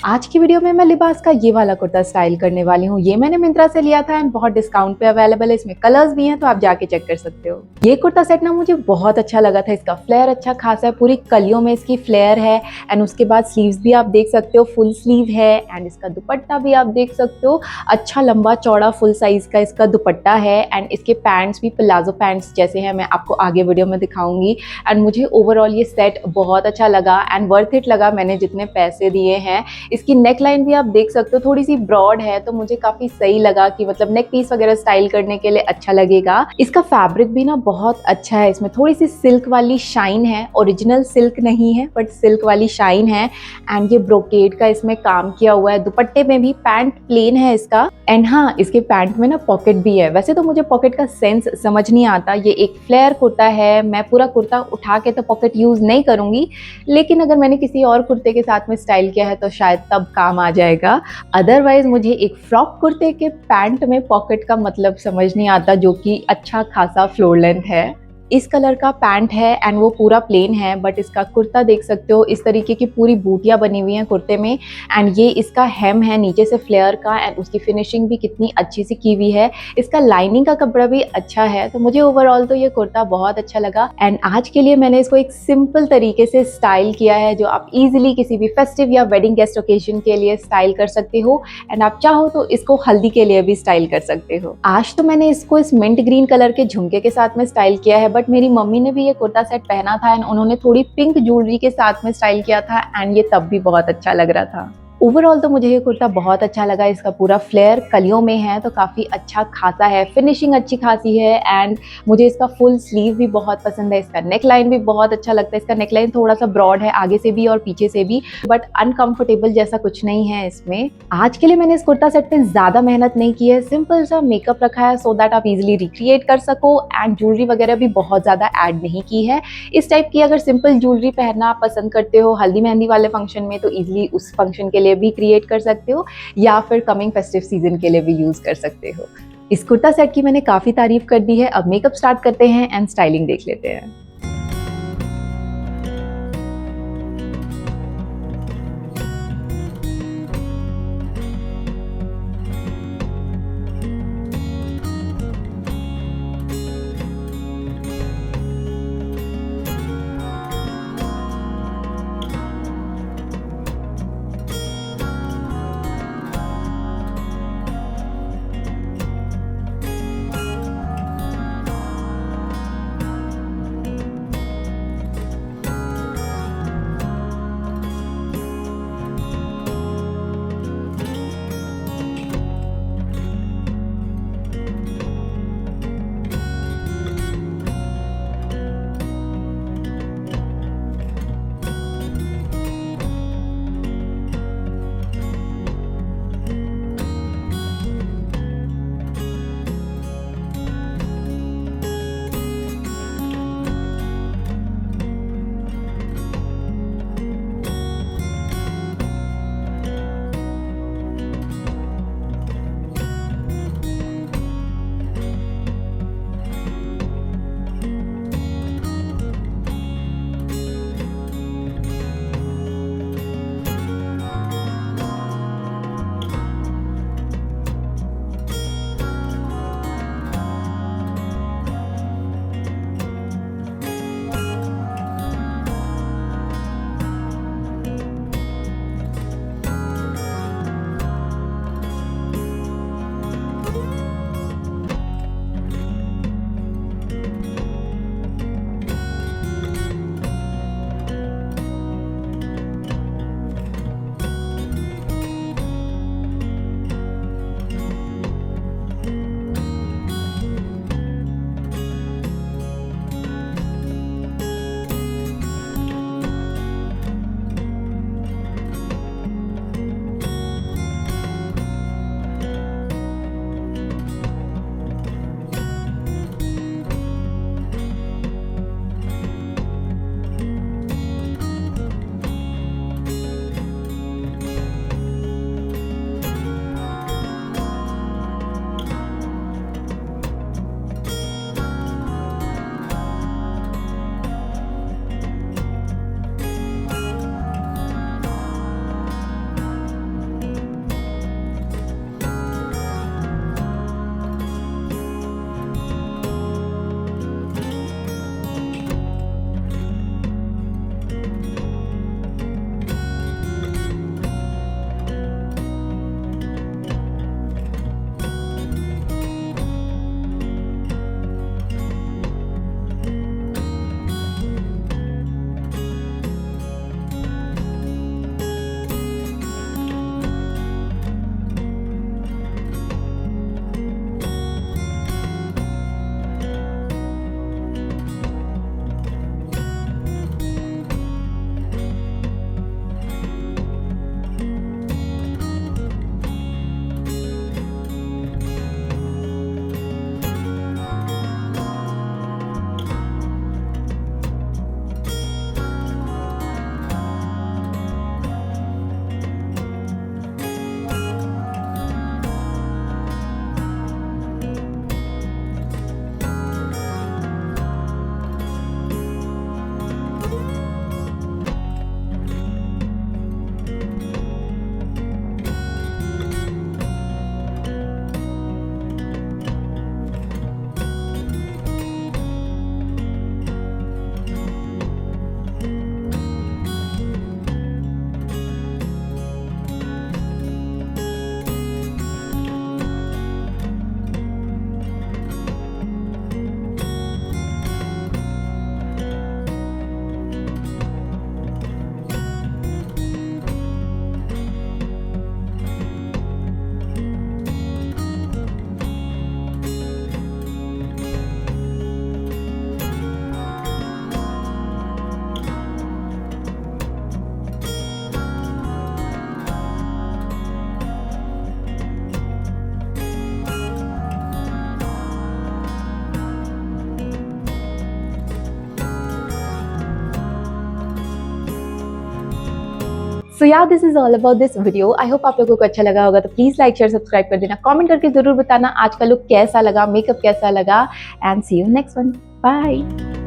आज की वीडियो में मैं लिबास का ये वाला कुर्ता स्टाइल करने वाली हूँ। ये मैंने मिंत्रा से लिया था एंड बहुत डिस्काउंट पे अवेलेबल है। इसमें कलर्स भी हैं तो आप जाके चेक कर सकते हो। ये कुर्ता सेट ना मुझे बहुत अच्छा लगा था। इसका फ्लेयर अच्छा खासा है, पूरी कलियों में इसकी फ्लेयर है एंड उसके बाद स्लीव्स भी आप देख सकते हो, फुल स्लीव है एंड इसका दुपट्टा भी आप देख सकते हो, अच्छा लंबा चौड़ा फुल साइज का इसका दुपट्टा है एंड इसके पैंट्स भी प्लाजो पैंट्स जैसे हैं, मैं आपको आगे वीडियो में दिखाऊंगी। एंड मुझे ओवरऑल ये सेट बहुत अच्छा लगा एंड वर्थ इट लगा मैंने जितने पैसे दिए हैं। इसकी नेक लाइन भी आप देख सकते हो, थोड़ी सी ब्रॉड है तो मुझे काफी सही लगा कि मतलब नेक पीस वगैरह स्टाइल करने के लिए अच्छा लगेगा। इसका फैब्रिक भी ना बहुत अच्छा है, इसमें थोड़ी सी सिल्क वाली शाइन है, ओरिजिनल सिल्क नहीं है बट सिल्क वाली शाइन है एंड ये ब्रोकेड का इसमें काम किया हुआ है। दुपट्टे में भी पैंट प्लेन है इसका एंड हाँ, इसके पैंट में ना पॉकेट भी है। वैसे तो मुझे पॉकेट का सेंस समझ नहीं आता, ये एक फ्लेयर कुर्ता है, मैं पूरा कुर्ता उठा के तो पॉकेट यूज नहीं करूंगी, लेकिन अगर मैंने किसी और कुर्ते के साथ में स्टाइल किया है तो शायद तब काम आ जाएगा। अदरवाइज मुझे एक फ्रॉक कुर्ते के पैंट में पॉकेट का मतलब समझ नहीं आता, जो कि अच्छा खासा फ्लोर लेंथ है। इस कलर का पैंट है एंड वो पूरा प्लेन है, बट इसका कुर्ता देख सकते हो इस तरीके की पूरी बूटियां बनी हुई हैं कुर्ते में एंड ये इसका हेम है नीचे से फ्लेयर का एंड उसकी फिनिशिंग भी कितनी अच्छी सी की हुई है। इसका लाइनिंग का कपड़ा भी अच्छा है, तो मुझे ओवरऑल तो ये कुर्ता बहुत अच्छा लगा एंड आज के लिए मैंने इसको एक सिंपल तरीके से स्टाइल किया है, जो आप इजिली किसी भी फेस्टिव या वेडिंग गेस्ट ओकेजन के लिए स्टाइल कर सकते हो एंड आप चाहो तो इसको हल्दी के लिए भी स्टाइल कर सकते हो। आज तो मैंने इसको इस मिंट ग्रीन कलर के झुमके के साथ में स्टाइल किया है, बट मेरी मम्मी ने भी ये कुर्ता सेट पहना था एंड उन्होंने थोड़ी पिंक ज्वेलरी के साथ में स्टाइल किया था एंड ये तब भी बहुत अच्छा लग रहा था। ओवरऑल तो मुझे ये कुर्ता बहुत अच्छा लगा। इसका पूरा फ्लेयर कलियों में है तो काफ़ी अच्छा खासा है, फिनिशिंग अच्छी खासी है एंड मुझे इसका फुल स्लीव भी बहुत पसंद है। इसका नेक लाइन भी बहुत अच्छा लगता है। इसका नेक लाइन थोड़ा सा ब्रॉड है आगे से भी और पीछे से भी, बट अनकंफर्टेबल जैसा कुछ नहीं है इसमें। आज के लिए मैंने इस कुर्ता सेट में ज़्यादा मेहनत नहीं की है, सिंपल सा मेकअप रखा है सो दैट आप इजिली रिक्रिएट कर सको एंड ज्वेलरी वगैरह भी बहुत ज़्यादा ऐड नहीं की है। इस टाइप की अगर सिंपल ज्वेलरी पहनना आप पसंद करते हो हल्दी मेहंदी वाले फंक्शन में, तो इजिली उस फंक्शन के लिए भी क्रिएट कर सकते हो या फिर कमिंग फेस्टिव सीजन के लिए भी यूज कर सकते हो। इस कुर्ता सेट की मैंने काफी तारीफ कर दी है, अब मेकअप स्टार्ट करते हैं एंड स्टाइलिंग देख लेते हैं। सो या this is all about this video. I hope आप लोगों को अच्छा लगा होगा, तो प्लीज लाइक शेयर सब्सक्राइब कर देना, कमेंट करके जरूर बताना आज का लुक कैसा लगा, मेकअप कैसा लगा, and see you next one. Bye.